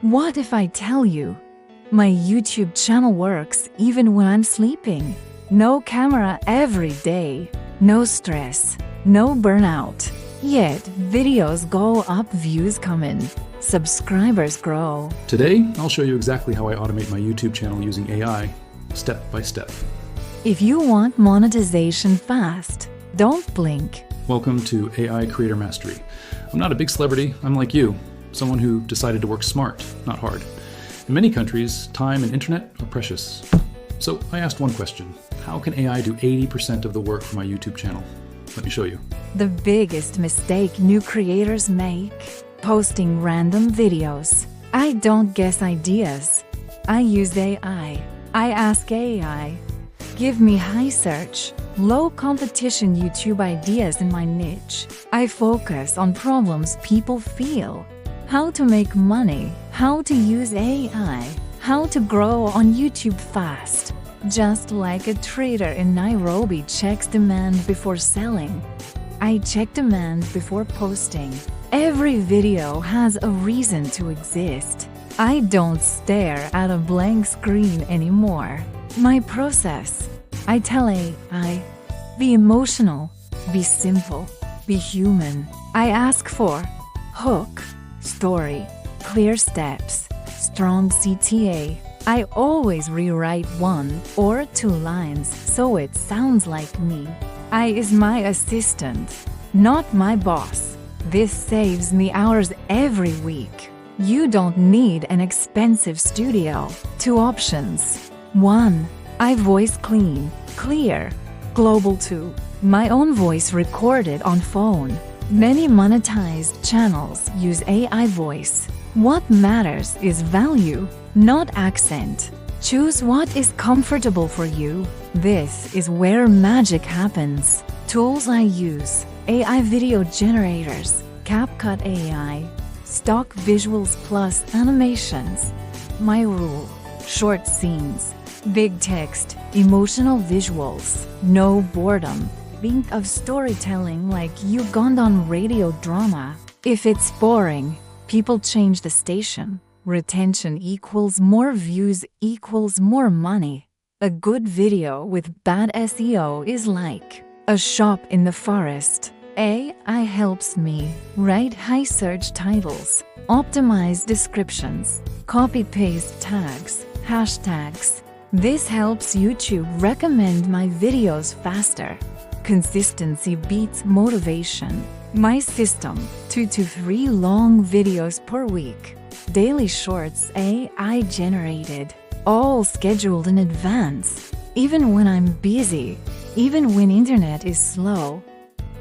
What if I tell you? My YouTube channel works even when I'm sleeping. No camera every day. No stress. No burnout. Yet, videos go up, views come in. Subscribers grow. Today, I'll show you exactly how I automate my YouTube channel using AI, step by step. If you want monetization fast, don't blink. Welcome to AI Creator Mastery. I'm not a big celebrity, I'm like you, someone who decided to work smart, not hard. In many countries, time and internet are precious. So I asked one question: how can AI do 80% of the work for my YouTube channel? Let me show you. The biggest mistake new creators make: posting random videos. I don't guess ideas. I use AI. I ask AI, give me high search, low competition YouTube ideas in my niche. I focus on problems people feel. How to make money, how to use AI, how to grow on YouTube fast. Just like a trader in Nairobi checks demand before selling, I check demand before posting. Every video has a reason to exist. I don't stare at a blank screen anymore. My process: I tell AI, be emotional, be simple, be human. I ask for hook, story, clear steps, strong CTA. I always rewrite 1 or 2 lines so it sounds like me. I is my assistant, not my boss. This saves me hours every week. You don't need an expensive studio. 2 options. 1. I voice clean, clear, global. 2. My own voice recorded on phone. Many monetized channels use AI voice. What matters is value, not accent. Choose what is comfortable for you. This is where magic happens. Tools I use: AI video generators, CapCut AI, stock visuals plus animations. My rule: short scenes, big text, emotional visuals, no boredom. Think of storytelling like Ugandan radio drama. If it's boring, people change the station. Retention equals more views equals more money. A good video with bad SEO is like a shop in the forest. AI helps me write high search titles, optimize descriptions, copy-paste tags, hashtags. This helps YouTube recommend my videos faster. Consistency beats motivation. My system: 2 to 3 long videos per week. Daily shorts AI generated, all scheduled in advance. Even when I'm busy, even when internet is slow,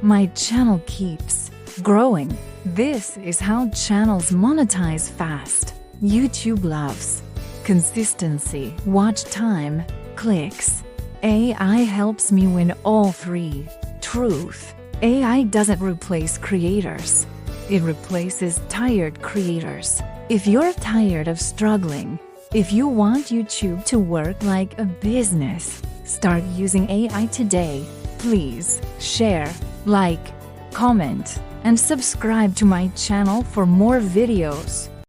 my channel keeps growing. This is how channels monetize fast. YouTube loves consistency, watch time, clicks. AI helps me win all 3. Truth: AI doesn't replace creators. It replaces tired creators. If you're tired of struggling, if you want YouTube to work like a business, start using AI today. Please share, like, comment, and subscribe to my channel for more videos.